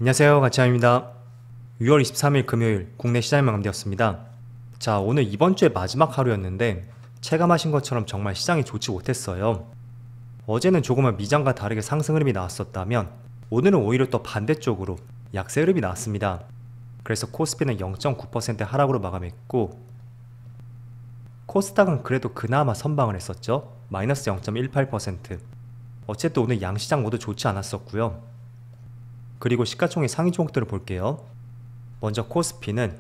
안녕하세요, 가치아입니다. 6월 23일 금요일 국내 시장이 마감되었습니다. 자, 오늘 이번 주의 마지막 하루였는데 체감하신 것처럼 정말 시장이 좋지 못했어요. 어제는 조금은 미장과 다르게 상승 흐름이 나왔었다면 오늘은 오히려 또 반대쪽으로 약세 흐름이 나왔습니다. 그래서 코스피는 0.9% 하락으로 마감했고 코스닥은 그래도 그나마 선방을 했었죠. 마이너스 0.18%. 어쨌든 오늘 양시장 모두 좋지 않았었고요. 그리고 시가총액 상위 종목들을 볼게요. 먼저 코스피는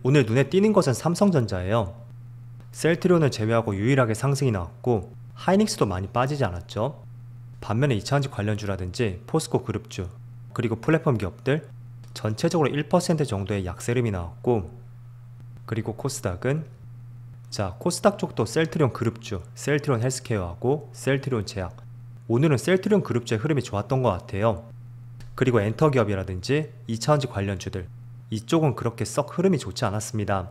오늘 눈에 띄는 것은 삼성전자예요. 셀트리온을 제외하고 유일하게 상승이 나왔고 하이닉스도 많이 빠지지 않았죠. 반면에 2차전지 관련주라든지 포스코 그룹주 그리고 플랫폼 기업들 전체적으로 1% 정도의 약세 흐름이 나왔고, 그리고 코스닥은 코스닥 쪽도 셀트리온 그룹주, 셀트리온 헬스케어하고 셀트리온 제약, 오늘은 셀트리온 그룹주의 흐름이 좋았던 것 같아요. 그리고 엔터기업이라든지 2차전지 관련주들, 이쪽은 그렇게 썩 흐름이 좋지 않았습니다.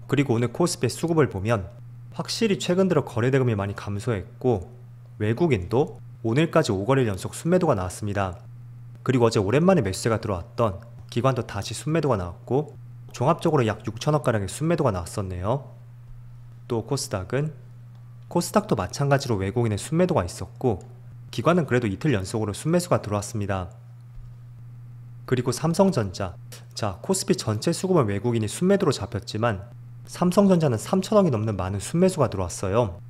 그리고 오늘 코스피의 수급을 보면 확실히 최근 들어 거래대금이 많이 감소했고 외국인도 오늘까지 5거래일 연속 순매도가 나왔습니다. 그리고 어제 오랜만에 매수세가 들어왔던 기관도 다시 순매도가 나왔고 종합적으로 약 6천억가량의 순매도가 나왔었네요. 또 코스닥도 마찬가지로 외국인의 순매도가 있었고 기관은 그래도 이틀 연속으로 순매수가 들어왔습니다. 그리고 삼성전자, 코스피 전체 수급은 외국인이 순매도로 잡혔지만 삼성전자는 3천억이 넘는 많은 순매수가 들어왔어요.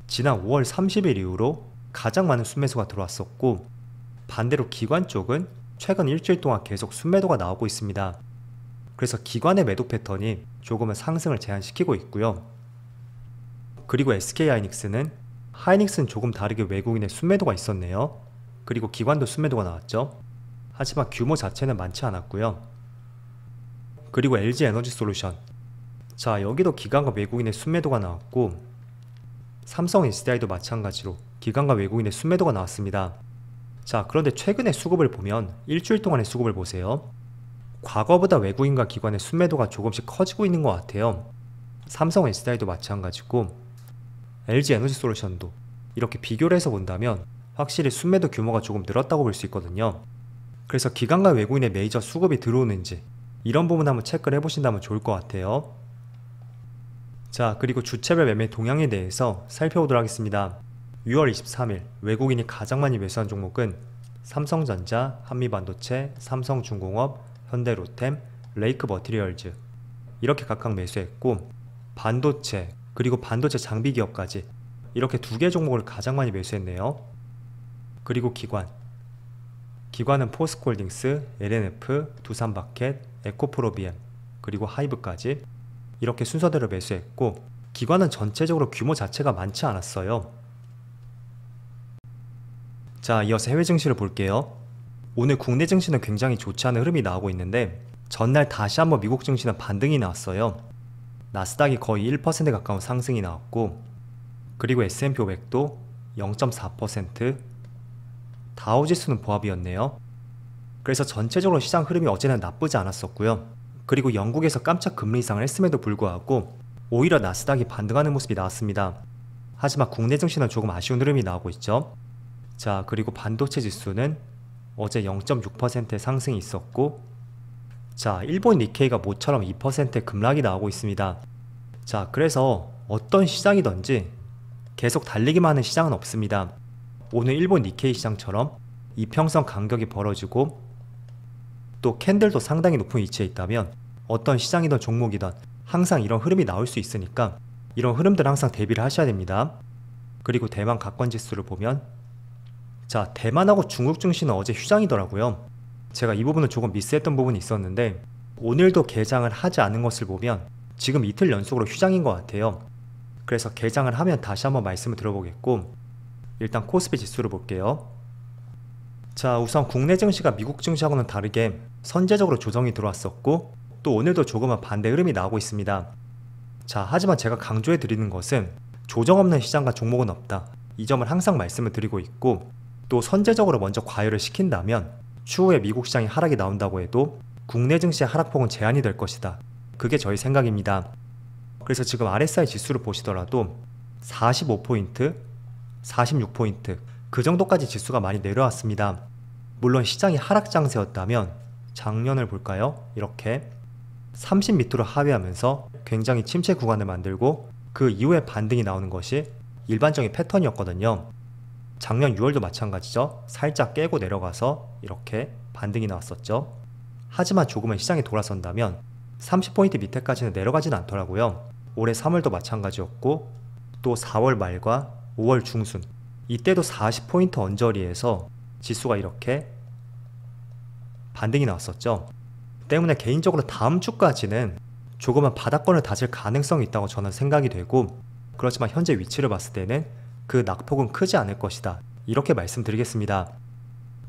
지난 5월 30일 이후로 가장 많은 순매수가 들어왔었고, 반대로 기관 쪽은 최근 일주일 동안 계속 순매도가 나오고 있습니다. 그래서 기관의 매도 패턴이 조금은 상승을 제한시키고 있고요. 그리고 SK하이닉스는 조금 다르게 외국인의 순매도가 있었네요. 그리고 기관도 순매도가 나왔죠. 하지만 규모 자체는 많지 않았고요. 그리고 LG에너지솔루션, 여기도 기관과 외국인의 순매도가 나왔고 삼성 SDI도 마찬가지로 기관과 외국인의 순매도가 나왔습니다. 그런데 최근의 수급을 보면 일주일 동안의 수급을 보세요. 과거보다 외국인과 기관의 순매도가 조금씩 커지고 있는 것 같아요. 삼성 SDI도 마찬가지고 LG에너지솔루션도 이렇게 비교를 해서 본다면 확실히 순매도 규모가 조금 늘었다고 볼 수 있거든요. 그래서 기관과 외국인의 메이저 수급이 들어오는지 이런 부분 한번 체크를 해보신다면 좋을 것 같아요. 그리고 주체별 매매 동향에 대해서 살펴보도록 하겠습니다. 6월 23일 외국인이 가장 많이 매수한 종목은 삼성전자, 한미반도체, 삼성중공업, 현대로템, 레이크머티리얼즈 이렇게 각각 매수했고, 반도체 그리고 반도체 장비 기업까지 이렇게 두 개 종목을 가장 많이 매수했네요. 그리고 기관은 포스코홀딩스, LNF, 두산마켓, 에코프로비엠 그리고 하이브까지 이렇게 순서대로 매수했고, 기관은 전체적으로 규모 자체가 많지 않았어요. 이어서 해외 증시를 볼게요. 오늘 국내 증시는 굉장히 좋지 않은 흐름이 나오고 있는데 전날 다시 한번 미국 증시는 반등이 나왔어요. 나스닥이 거의 1% 가까운 상승이 나왔고, 그리고 S&P 500도 0.4%, 다우지수는 보합이었네요. 그래서 전체적으로 시장 흐름이 어제는 나쁘지 않았었고요. 그리고 영국에서 깜짝 금리 인상을 했음에도 불구하고 오히려 나스닥이 반등하는 모습이 나왔습니다. 하지만 국내 증시는 조금 아쉬운 흐름이 나오고 있죠. 그리고 반도체 지수는 어제 0.6%의 상승이 있었고, 일본 니케이가 모처럼 2%의 급락이 나오고 있습니다. 그래서 어떤 시장이든지 계속 달리기만 하는 시장은 없습니다. 오늘 일본 니케이 시장처럼 이평선 간격이 벌어지고 또 캔들도 상당히 높은 위치에 있다면 어떤 시장이든 종목이든 항상 이런 흐름이 나올 수 있으니까 이런 흐름들은 항상 대비를 하셔야 됩니다. 그리고 대만 가권지수를 보면 대만하고 중국 증시는 어제 휴장이더라고요. 제가 이 부분은 조금 미스했던 부분이 있었는데 오늘도 개장을 하지 않은 것을 보면 지금 이틀 연속으로 휴장인 것 같아요. 그래서 개장을 하면 다시 한번 말씀을 들어보겠고, 일단 코스피 지수를 볼게요. 우선 국내 증시가 미국 증시하고는 다르게 선제적으로 조정이 들어왔었고 또 오늘도 조금은 반대 흐름이 나오고 있습니다. 하지만 제가 강조해 드리는 것은 조정 없는 시장과 종목은 없다, 이 점을 항상 말씀을 드리고 있고, 또 선제적으로 먼저 과열을 시킨다면 추후에 미국 시장이 하락이 나온다고 해도 국내 증시의 하락폭은 제한이 될 것이다, 그게 저희 생각입니다. 그래서 지금 RSI 지수를 보시더라도 45포인트, 46포인트 그 정도까지 지수가 많이 내려왔습니다. 물론 시장이 하락 장세였다면 작년을 볼까요? 이렇게 30m로 하회하면서 굉장히 침체 구간을 만들고 그 이후에 반등이 나오는 것이 일반적인 패턴이었거든요. 작년 6월도 마찬가지죠. 살짝 깨고 내려가서 이렇게 반등이 나왔었죠. 하지만 조금은 시장이 돌아선다면 30포인트 밑에까지는 내려가지는 않더라고요. 올해 3월도 마찬가지였고 또 4월 말과 5월 중순 이때도 40포인트 언저리에서 지수가 이렇게 반등이 나왔었죠. 때문에 개인적으로 다음 주까지는 조금은 바닥권을 다질 가능성이 있다고 저는 생각이 되고, 그렇지만 현재 위치를 봤을 때는 그 낙폭은 크지 않을 것이다, 이렇게 말씀드리겠습니다.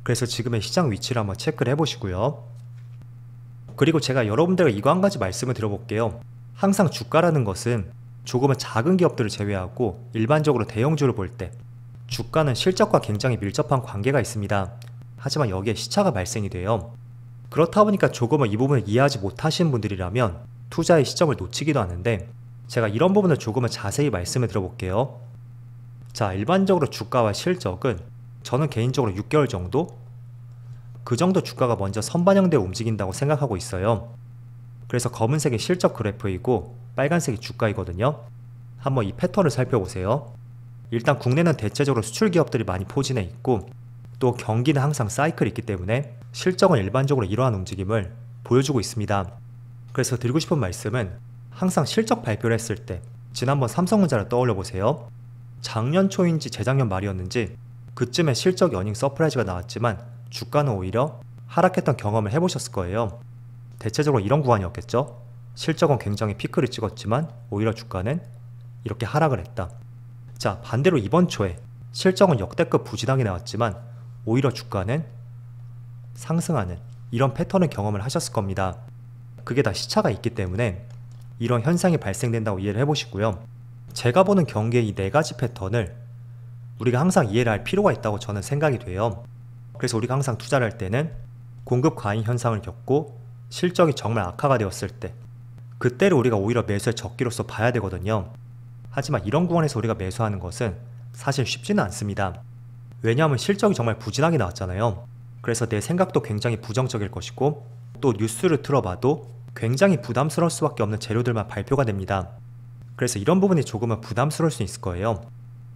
그래서 지금의 시장 위치를 한번 체크를 해보시고요. 그리고 제가 여러분들과 이거 한 가지 말씀을 드려볼게요. 항상 주가라는 것은 조금은 작은 기업들을 제외하고 일반적으로 대형주를 볼 때 주가는 실적과 굉장히 밀접한 관계가 있습니다. 하지만 여기에 시차가 발생이 돼요. 그렇다 보니까 조금은 이 부분을 이해하지 못하시는 분들이라면 투자의 시점을 놓치기도 하는데, 제가 이런 부분을 조금은 자세히 말씀을 드려볼게요. 자, 일반적으로 주가와 실적은 저는 개인적으로 6개월 정도? 그 정도 주가가 먼저 선반영되어 움직인다고 생각하고 있어요. 그래서 검은색이 실적 그래프이고 빨간색이 주가이거든요. 한번 이 패턴을 살펴보세요. 일단 국내는 대체적으로 수출 기업들이 많이 포진해 있고, 또 경기는 항상 사이클이 있기 때문에 실적은 일반적으로 이러한 움직임을 보여주고 있습니다. 그래서 드리고 싶은 말씀은 항상 실적 발표를 했을 때 지난번 삼성전자를 떠올려 보세요. 작년 초인지 재작년 말이었는지 그쯤에 실적 어닝 서프라이즈가 나왔지만 주가는 오히려 하락했던 경험을 해보셨을 거예요. 대체적으로 이런 구간이었겠죠. 실적은 굉장히 피크를 찍었지만 오히려 주가는 이렇게 하락을 했다. 자, 반대로 이번 초에 실적은 역대급 부진하게 나왔지만 오히려 주가는 상승하는 이런 패턴을 경험을 하셨을 겁니다. 그게 다 시차가 있기 때문에 이런 현상이 발생된다고 이해를 해보시고요. 제가 보는 경기의 이 네 가지 패턴을 우리가 항상 이해를 할 필요가 있다고 저는 생각이 돼요. 그래서 우리가 항상 투자를 할 때는 공급 과잉 현상을 겪고 실적이 정말 악화가 되었을 때 그때를 우리가 오히려 매수의 적기로서 봐야 되거든요. 하지만 이런 구간에서 우리가 매수하는 것은 사실 쉽지는 않습니다. 왜냐하면 실적이 정말 부진하게 나왔잖아요. 그래서 내 생각도 굉장히 부정적일 것이고, 또 뉴스를 틀어봐도 굉장히 부담스러울 수밖에 없는 재료들만 발표가 됩니다. 그래서 이런 부분이 조금은 부담스러울 수 있을 거예요.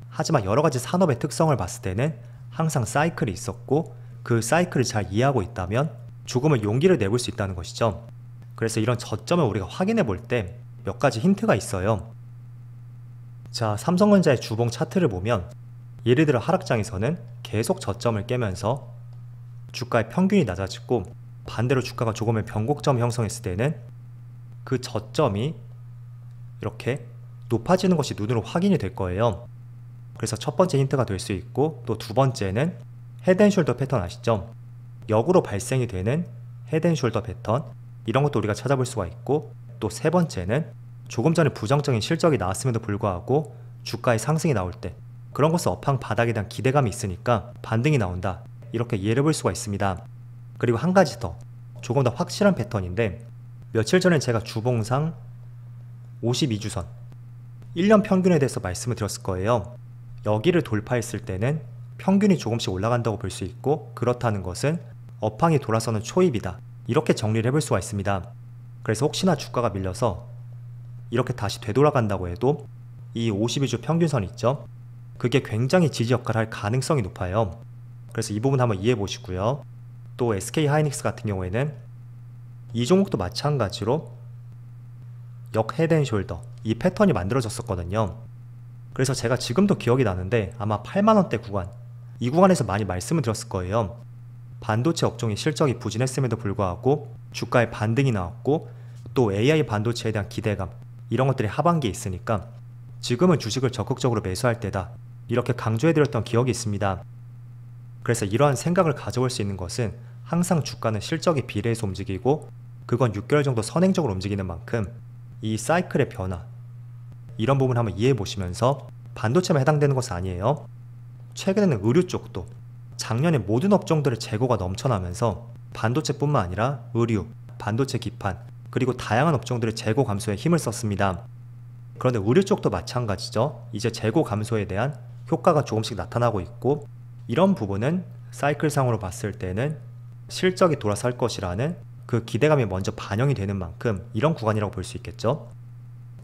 하지만 여러가지 산업의 특성을 봤을 때는 항상 사이클이 있었고, 그 사이클을 잘 이해하고 있다면 조금은 용기를 내볼 수 있다는 것이죠. 그래서 이런 저점을 우리가 확인해 볼 때 몇 가지 힌트가 있어요. 자, 삼성전자의 주봉 차트를 보면 예를 들어 하락장에서는 계속 저점을 깨면서 주가의 평균이 낮아지고, 반대로 주가가 조금의 변곡점을 형성했을 때는 그 저점이 이렇게 높아지는 것이 눈으로 확인이 될 거예요. 그래서 첫 번째 힌트가 될 수 있고, 또 두 번째는 헤드앤숄더 패턴 아시죠? 역으로 발생이 되는 헤드앤숄더 패턴, 이런 것도 우리가 찾아볼 수가 있고, 또 세 번째는 조금 전에 부정적인 실적이 나왔음에도 불구하고 주가의 상승이 나올 때 그런 것은 업황 바닥에 대한 기대감이 있으니까 반등이 나온다, 이렇게 이해를 볼 수가 있습니다. 그리고 한 가지 더, 조금 더 확실한 패턴인데, 며칠 전에 제가 주봉상 52주선 1년 평균에 대해서 말씀을 드렸을 거예요. 여기를 돌파했을 때는 평균이 조금씩 올라간다고 볼 수 있고, 그렇다는 것은 업황이 돌아서는 초입이다, 이렇게 정리를 해볼 수가 있습니다. 그래서 혹시나 주가가 밀려서 이렇게 다시 되돌아간다고 해도 이 52주 평균선 있죠? 그게 굉장히 지지 역할을 할 가능성이 높아요. 그래서 이 부분 한번 이해해 보시고요. 또 SK하이닉스 같은 경우에는 이 종목도 마찬가지로 역 헤드앤숄더 이 패턴이 만들어졌었거든요. 그래서 제가 지금도 기억이 나는데 아마 8만원대 구간, 이 구간에서 많이 말씀을 드렸을 거예요. 반도체 업종의 실적이 부진했음에도 불구하고 주가에 반등이 나왔고, 또 AI 반도체에 대한 기대감, 이런 것들이 하반기에 있으니까 지금은 주식을 적극적으로 매수할 때다, 이렇게 강조해드렸던 기억이 있습니다. 그래서 이러한 생각을 가져올 수 있는 것은 항상 주가는 실적에 비례해서 움직이고, 그건 6개월 정도 선행적으로 움직이는 만큼 이 사이클의 변화, 이런 부분 한번 이해해 보시면서, 반도체만 해당되는 것은 아니에요. 최근에는 의류 쪽도 작년에 모든 업종들의 재고가 넘쳐나면서 반도체뿐만 아니라 의류, 반도체 기판, 그리고 다양한 업종들의 재고 감소에 힘을 썼습니다. 그런데 의류 쪽도 마찬가지죠. 이제 재고 감소에 대한 효과가 조금씩 나타나고 있고, 이런 부분은 사이클상으로 봤을 때는 실적이 돌아설 것이라는 그 기대감이 먼저 반영이 되는 만큼 이런 구간이라고 볼 수 있겠죠.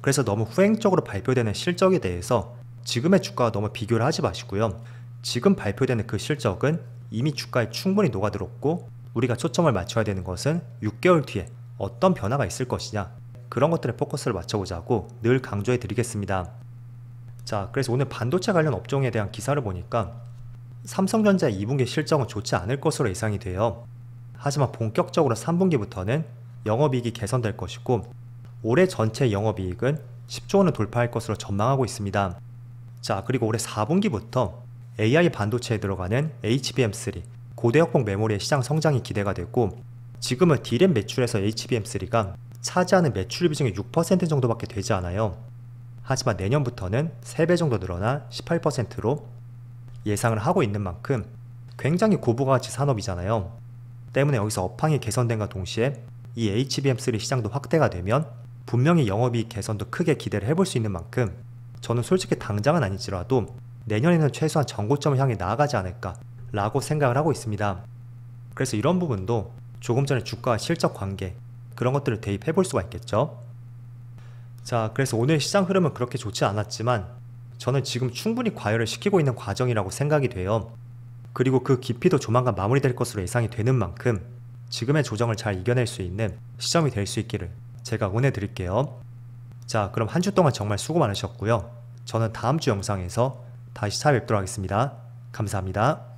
그래서 너무 후행적으로 발표되는 실적에 대해서 지금의 주가와 너무 비교를 하지 마시고요. 지금 발표되는 그 실적은 이미 주가에 충분히 녹아들었고, 우리가 초점을 맞춰야 되는 것은 6개월 뒤에 어떤 변화가 있을 것이냐, 그런 것들에 포커스를 맞춰보자고 늘 강조해 드리겠습니다. 자, 그래서 오늘 반도체 관련 업종에 대한 기사를 보니까 삼성전자의 2분기 실적은 좋지 않을 것으로 예상이 돼요. 하지만 본격적으로 3분기부터는 영업이익이 개선될 것이고, 올해 전체 영업이익은 10조 원을 돌파할 것으로 전망하고 있습니다. 자, 그리고 올해 4분기부터 AI 반도체에 들어가는 HBM3, 고대역폭 메모리의 시장 성장이 기대가 되고, 지금은 D램 매출에서 HBM3가 차지하는 매출 비중이 6% 정도밖에 되지 않아요. 하지만 내년부터는 3배 정도 늘어나 18%로 예상을 하고 있는 만큼 굉장히 고부가가치 산업이잖아요. 때문에 여기서 업황이 개선된과 동시에 이 HBM3 시장도 확대가 되면 분명히 영업이익 개선도 크게 기대를 해볼 수 있는 만큼 저는 솔직히 당장은 아니지라도 내년에는 최소한 전고점을 향해 나아가지 않을까 라고 생각을 하고 있습니다. 그래서 이런 부분도 조금 전에 주가와 실적 관계, 그런 것들을 대입해 볼 수가 있겠죠. 자, 그래서 오늘 시장 흐름은 그렇게 좋지 않았지만 저는 지금 충분히 과열을 시키고 있는 과정이라고 생각이 돼요. 그리고 그 깊이도 조만간 마무리될 것으로 예상이 되는 만큼 지금의 조정을 잘 이겨낼 수 있는 시점이 될 수 있기를 제가 응원해 드릴게요. 자, 그럼 한 주 동안 정말 수고 많으셨고요. 저는 다음 주 영상에서 다시 찾아뵙도록 하겠습니다. 감사합니다.